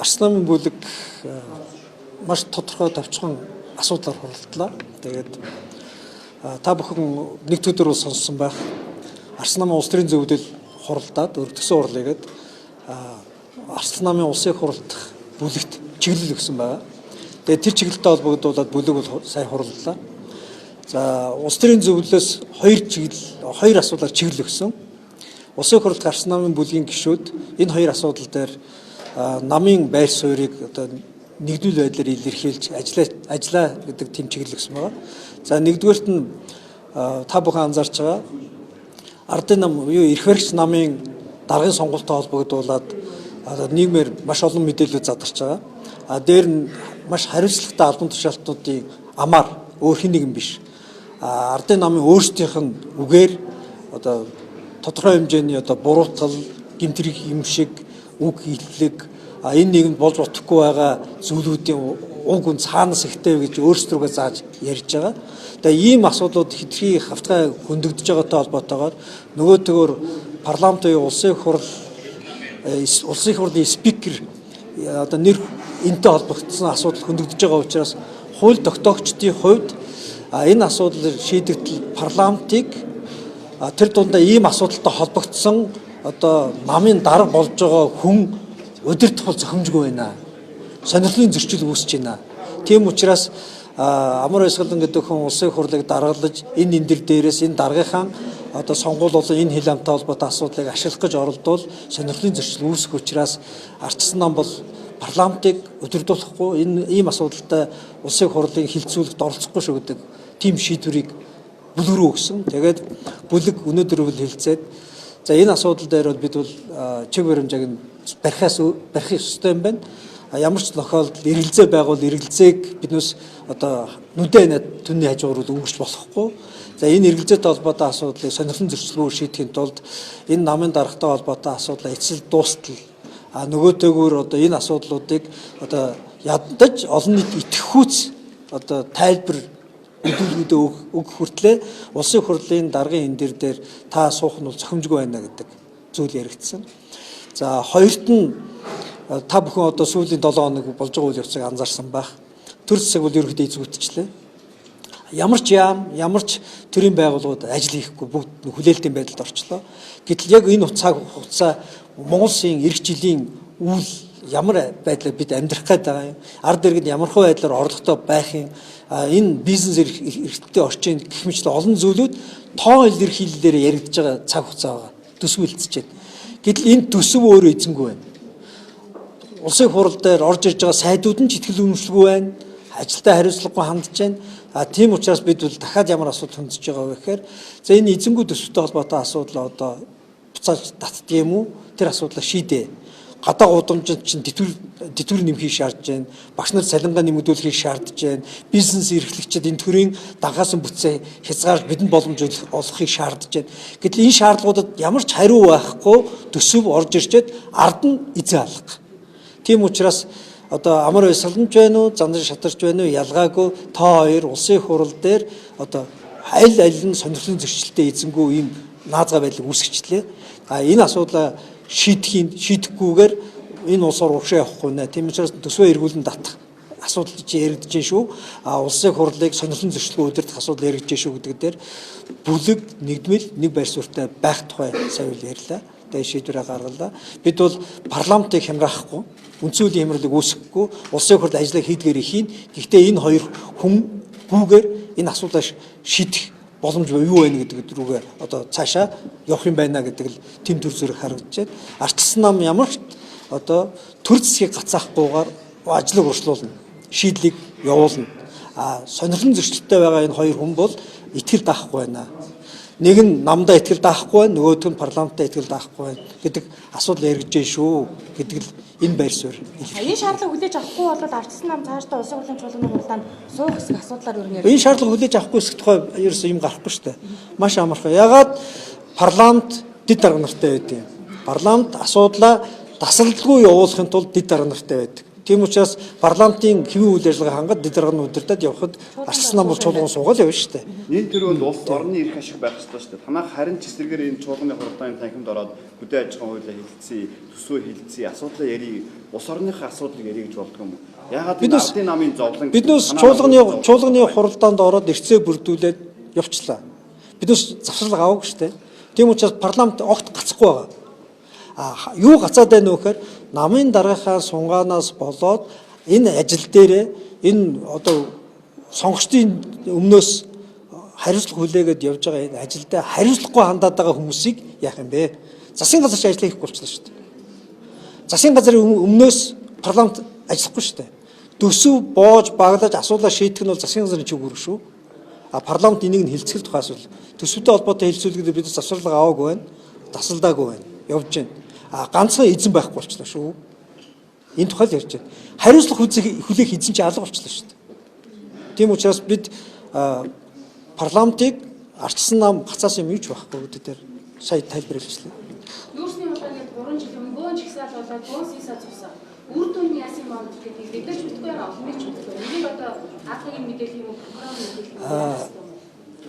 Арс намын бүлэг маш тодорхой товчхон асуудлаар хуралдлаа. Тэгээд та бүхэн нэг өдөр бол сонссон байх. Арс намын улс төрийн зөвлөл хуралдаад өргөсөн хурлыгээд Арс намын улсыг хуралдах бүлэгт чиглэл өгсөн байгаа. Тэгээд тэр чиглэлтэй холбогдуулаад бүлэг бол сайн хурлаа. За улс төрийн зөвлөлөөс хоёр асуудлаар чиглэл өгсөн. Улсын хурлд Арс намын бүлгийн гишүүд энэ хоёр асуудал дээр намын байр суурийг одоо нэгдвэл байдлаар илэрхийлж ажиллаа гэдэг тийм чиглэл өгсөн байгаа. За нэгдүгээрт нь та бүхэн анзаарч байгаа ардын нам буюу эрх баригч намын даргын сонголттой холбогдуулаад нийгмээр маш олон мэдээлэл задарч байгаа. Дээр нь маш хариуцлагатай албан тушаалтнуудын амаар өөр хэн нэгэн биш. Ардын намын өөрсдийнх нь үгээр одоо тодорхой хэмжээний одоо буруутгал, гэмтрэг юм шиг үг хэллэг энэ нийгэмд болж утахгүй байгаа зүйлүүдийн уг үн цаанаас ихтэй гэж өөрсдөө зааж ярьж байгаа. Тэгээ ийм асуудлууд хэдхий хавтгай хөндөгдөж байгаатай холбоотойгоор нөгөөдгөөр парламентын улсын хурлын спикер одоо нэр энтэй холбогдсон асуудал хөндөгдөж байгаа учраас хууль тогтоогчдын хувьд энэ асуудлыг шийдэгдэл парламентыг тэр дундаа ийм асуудалтай холбогдсон одоо намын дарга болж байгаа хүн удирдах бол зохимжгүй байна. Сонирхлын зөрчил үүсэж байна. Тийм учраас амар баясгалан гэдэг хүн улсын хурлыг даргалж энэ дэр дээрээс энэ даргынхаа одоо сонгуул болон энэ хил амтай холбоотой асуудлыг ашиглах гэж оролдвол сонирхлын зөрчил үүсэх учраас ардчсан нам бол парламентыг удирдуулахгүй энэ ийм асуудалтай улсын хурлын хилцүүлэгт оролцохгүй шүү гэдэг тийм шийдвэрийг бүлэг рүү өгсөн. Тэгээд бүлэг өнөөдөр бол хэлцээд за энэ асуудал дээр бид бол чиг баримжааг нь барихыг ёстой юм байна. Ямар ч тохиолдолд эргэлзээ байгуул эргэлзээг биднээс одоо нүдэн түнний хажуугаар өнгөрч болохгүй. За энэ эргэлзээтэй холбоотой асуудлыг сонирхлон зөрчилгөөр шийдэхин тулд энэ намын даргатай холбоотой асуудлаа эцсэл дуустал нөгөөтэйгөр одоо энэ асуудлуудыг одоо ядаж олон нийт итгэхүйц одоо тайлбар өдөлгөдөө өгөх хүртлээр улсын хурлын даргын энэ дээр та суух нь бол зохимжгүй байна гэдэг зүйл яригдсан. За хоёрт нь та бүхэн одоо сүүлийн 7 хоног болж байгаа үйл явцыг анзаарсан байх. Төр засаг бол ерөнхийдөө эзгүүтчлээ. Ямар ч төрийн байгууллагууд ажил хийхгүй бүгд хүлээлтийн байдалд орчлоо. Гэтэл яг энэ хугацаа Монгол Улсын эх жилийн үйл ямар байдлаар бид амьдрах гээд байгаа юм. Ард иргэд ямархуу байдлаар орлоготой байх юм. Энэ бизнес эрхтэлтэй орчин гэх мэт олон зүйлүүд тоо илэрхийллээр яригдж байгаа цаг хугацаа байгаа. Төсөв үлдсэж байна. Гэтэл энэ төсөв өөрөө эзэнгүй байна. Улсын хурал дээр орж ирж байгаа сайдууд нь ч итгэл үнэмшилгүй байна. Ажилдаа хариуцлагагүй хандж байна. Тийм учраас бид бол дахиад ямар асуудал хөндөж байгаа вэ гэхээр за энэ эзэнгүй төсөвтэй холбоотой асуудал одоо буцааж татдаг юм уу? Тэр асуудлаа шийдээ. Гадаа гудамжид чинь тэтгэвэр нэмхийг шаардж байна. Багш нар цалингаа нэмэгдүүлэхийг шаардж байна. Бизнес эрхлэгчид энэ төрлийн дагаасан бүтцээ хязгаарч бидэнд боломж олохыг шаардж байна. Гэтэл энэ шаардлагуудад ямар ч хариу байхгүй төсөв орж ирчээд ард нь эзэн алга. Тийм учраас одоо амар баясгаламж байна уу, зандан шатарч байна уу ялгаагүй та хоёр улсын хурал дээр одоо аль нь сонирхлын зөрчилтэй эзэнгүй ийм наазгай байдлыг үүсгэжлээ. Энэ асуудлаа шийдэхгүйгээр энэ улсаар урагшаа явахгүй нэ. Тийм учраас төсвөө эргүүлэн татах асуудал чи яригдж байна шүү. Улсын хурлыг сонирхлын зөрчилгөө удирдах асуудал яригдж байна шүү гэдэг дээр бүлэг нэгдмэл нэг байр суурьтай байх тухай сая үл ярьлаа. Тэгээд шийдвэрээ гаргалаа. Бид бол парламентыг хямраахгүй, үндсэн хуулийн хямралыг үүсгэхгүй, улсын хурлд ажиллаж хийдгээр хийн. Гэхдээ энэ хоёр гүүгээр энэ асуудлаа шийдэх боломж юу байна гэдэг рүүгээ одоо цаашаа явах юм байна гэдэг л тэм төр зүрх харагдаж байна. Ардчсан нам ямар ч одоо төр засгийг гацаахгүйгээр ажлыг уршлуулна, шийдлийг явуулна. Сонирхлон зөрчилтэй байгаа энэ хоёр хүн бол итгэл даахгүй байна. Нэг нь намдаа итгэл даахгүй байна, нөгөөх нь парламентаа итгэл даахгүй байна гэдэг асуудал яригдж байна шүү гэдэг л энэ байр суурь. Энэ шаардлага хүлээж авахгүй бол ардчсан нам цаашдаа улсын хурлын чуулганы хурлаанд суух хэсэг асуудлаар юу нэр. Энэ шаардлага хүлээж авахгүй хэсэг тухай ерөөсөө юм гарахгүй шүү дээ. Маш амархан. Ягаад парламент дэд дарга нартай байдаг юм. Парламент асуудлаа тасралтгүй явуулахын тулд дэд дарга нартай байдаг. Тийм учраас парламентын хэвийн үйл ажиллагаа хангад дэдэргэн удирдах явахад арчсан нам бол чуулган суугаад явна шүү дээ. Энэ төрөнд улс орны эрх ашиг байх ёстой шүү дээ. Танах харин ч эсрэгээр энэ чуулганы хуралдааны танхимд ороод хөдөө аж ахуйн хуулиар хилцээ, төсвөө хилцээ, асуудлаа ярих, улс орныхаа асуудлыг ярих гэж болдгоо юм уу? Ягаад энэ ардын намын зовлон биднээс чуулганы хуралдаанд ороод эрхцээ бүрдүүлээд явчлаа. Биднээс завсарлага аваагүй шүү дээ. Тийм учраас парламент огт гацхгүй байгаа. Юу гацаад байна вэ гэхээр намын даргаахаа сунгаанаас болоод энэ ажил дээрээ энэ одоо сонгогчдын өмнөөс хариуцлага хүлээгээд явж байгаа энэ ажилдаа хариуцлагагүй хандаад байгаа хүмүүсийг яах юм бэ? Засгийн газар ч ажиллах хийхгүй болчихлоо шүү дээ. Засгийн газрын өмнөөс парламент ажиллахгүй шүү дээ. Төсөв боож баглаж асуудлаа шийдэх нь бол засгийн газрын чиг үүрэг шүү. Парламент энийг нь хилцэх тухай асуудал. Төсөвтэй холбоотой хилцүүлэхдээ бид завсарлага аваагүй байна. Тасалдаагүй байна. Явж байна. Ганцхан эзэн байхгүй болчихлоо шүү. Энэ тухай л ярьж байна. Хариуцлага хүлээх эзэн чинь алга болчихлоо шүү дээ. Тийм учраас бид парламентыг арчсан нам гацаас юм юуч байхгүй гэдэг дээр сая тайлбарлажлаа. Нүүрсний хулгайны 3 жил өмнө жигсаал болоод бонсисаа зовсон. Үр дүн яасан юм гэдэг бид ч мэдгүй байгаа, олон ч мэдгүй. Энийг одоо хаалгын мэдээлэл юм уу, прокурор мэдээлэл юм уу?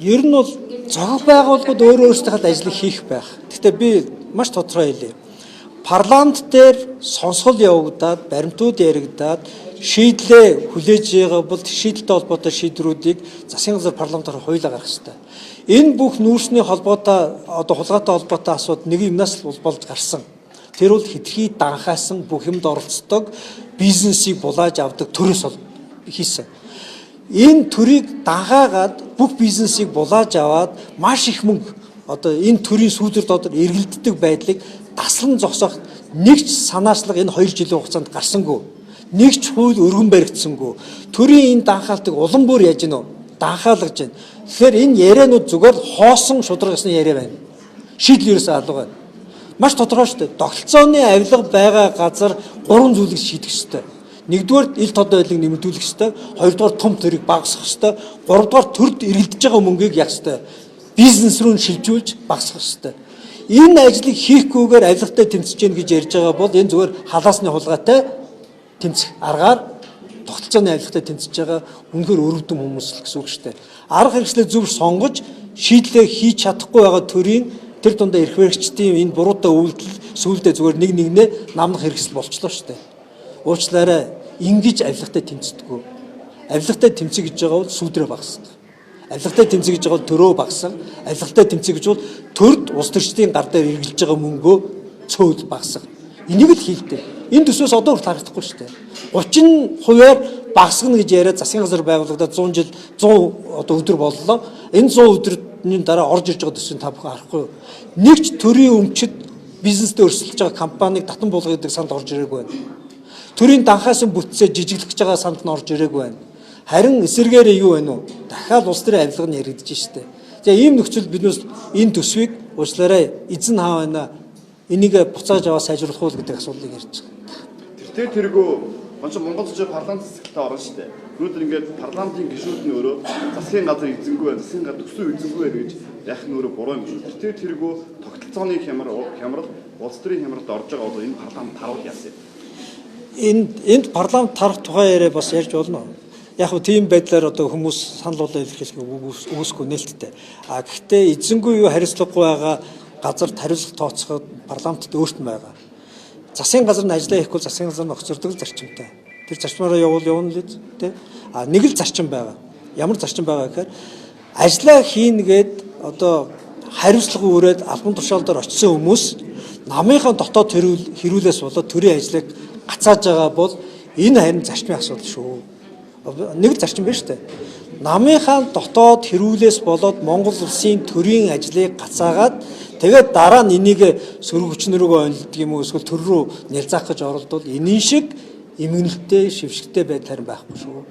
Ер нь бол зохиол байгууллагууд өөрөө өөрсдийнхээ ажлыг хийх байх. Гэхдээ би маш тодорхой хэлье. Парламент дээр сонсгол явагдаад, баримтууд яригдаад, шийдлээ хүлээж байгаа бол шийдэлтэй холбоотой шийдрүүдийг засгийн газар парламентаар хуулиа гаргах хэрэгтэй. Энэ бүх нүүрсний холбоотой одоо хулгайтай холбоотой асуудал нэг юмнаас л болж гарсан. Тэр бол хэтэрхий данхаасан бүх юмд оролцдог бизнесийг булааж авдаг төрөөс хийсэн. Энэ төрийг дагаагаад бүх бизнесийг булааж аваад маш их мөнгө одоо энэ төрийн сүүдэр дотор эргэлддэг байдлыг таслан зогсоох нэг ч санаачлага энэ 2 жилийн хугацаанд гарсангүй. Нэг ч хууль өргөн баригдсангүй. Төрийн энэ данхаалтыг улам бүр яаж гинөө данхаалгаж байна. Тэгэхээр энэ ярианууд зүгээр хоосон шударгасны яриа байна. Шийдэл ерөөсөө алга байна. Маш тодорхой шүү дээ. Тогтолцооны авилга байгаа газар 3 зүйлийг шийдэх ёстой. Нэгдүгээр ил тод байлыг нэмэгдүүлэх ёстой, хоёрдугаар том төрийг багасгах ёстой, гуравдугаар төрд эргэлдэж байгаа мөнгийг яах ёстой. Бизнес рүү шилжүүлж багасгах ёстой. Энэ ажлыг хийхгүйгээр авилгатай тэмцэж гин гэж ярьж байгаа бол энэ зүгээр халаасны хулгайтай тэмцэх аргаар тогтолцооны авилгатай тэмцэж байгаа үнэхээр өрөвдөн хүмүүс л гэсэн үг шүү дээ. Арга хэрэгслээ зөв сонгож шийдлээ хийж чадахгүй байгаа төрийн тэр дундаа эрх баригчдын энэ буруутай үйлдэл сүүлдээ зүгээр нэг нэгнээ намнах хэрэгсэл болчлоо шүү дээ. Уучлаарай, ингэж авилгатай тэмцдэггүй. Авилгатай тэмцэх гэж байгаа бол сүудрээ багасгах. Авилгатай тэмцэх гэж байгаа бол төрөө багасгах. Авилгатай тэмцэх гэж бол төрд улс төрчдийн гар дээр эргэлж байгаа мөнгөө цөөл багасгах. Энийг л хийлдэ. Энэ төсөөс одоо хүртэл харагдахгүй шүү дээ. 30%-аар багасгана гэж яриад засгийн газар байгуулагдаад 100 жил 100 одоо өдөр боллоо. Энэ 100 өдрийн дараа орж ирж байгаа төсвийг та бүхэн харахгүй юу? Нэг ч төрийн өмчөд бизнестэй өрсөлдөж байгаа компанийг татан буулгах гэдэг санд орж ирээгүй байна. Төрийн данхаасан бүтцээ жижиглэж байгаа санд нь орж ирээгүй байна. Харин эсэргээрээ юу байна уу? Дахиад улс төрийн авилга нь яригдж штэ. Тэгээ ийм нөхцөл биднээс энэ төсвийг уучлаарай эзэн хаа байна. Энийг буцааж аваа сайжруулах уу гэдэг асуудлыг ярьж байгаа. Тэр тэргүү онч Монгол улсын парламент засагтаа орно шүү дээ. Өнөөдөр ингээд парламентын гишүүд нь өөрөө засгийн газар эзэнгүй байна, засгийн газар төсөв эзэнгүй байна гэж яах нь өөрөө буруу юм шүү. Тэр тэргүү тогтолцооны хямрал, улс төрийн хямралд орж байгаа бол энэ парламент харуул яасан юм. Энд парламент тарах тухай яриа бас ярьж болно. Яг нь тийм байдлаар одоо хүмүүс санал болоо илэрхийлэх үгүйсгүй нээлттэй. Гэхдээ эзэнгүй юу хариуцлагагүй байгаа газарт хариуцлага тооцоход парламентд өөрт нь байгаа. Засгийн газар нь ажиллаа хийхгүй засгийн газар нь огцордог зарчимтай. Тэр зарчмаараа явна л дээ. Нэг л зарчим байгаа. Ямар зарчим байгаа гэхээр ажиллаа хийнгээд одоо хариуцлага өрөөд албан тушаал дээр очисон хүмүүс намынхаа дотоод хэрүүлээс болоод төрийн ажлыг гацааж байгаа бол энэ харин зарчмын асуудал шүү. Нэг зарчим байна шүү дээ. Намынхаа дотоод хэрүүлээс болоод Монгол улсын төрийн ажлыг гацаагаад тэгээд дараа нь энийг сөрөг хүчнэрөөгөө онилдог юм уу эсвэл төр рүү нялзаах гэж оролдвол энэ шиг эмгэнэлтэй шившгтэй байдал харин байхгүй шүү.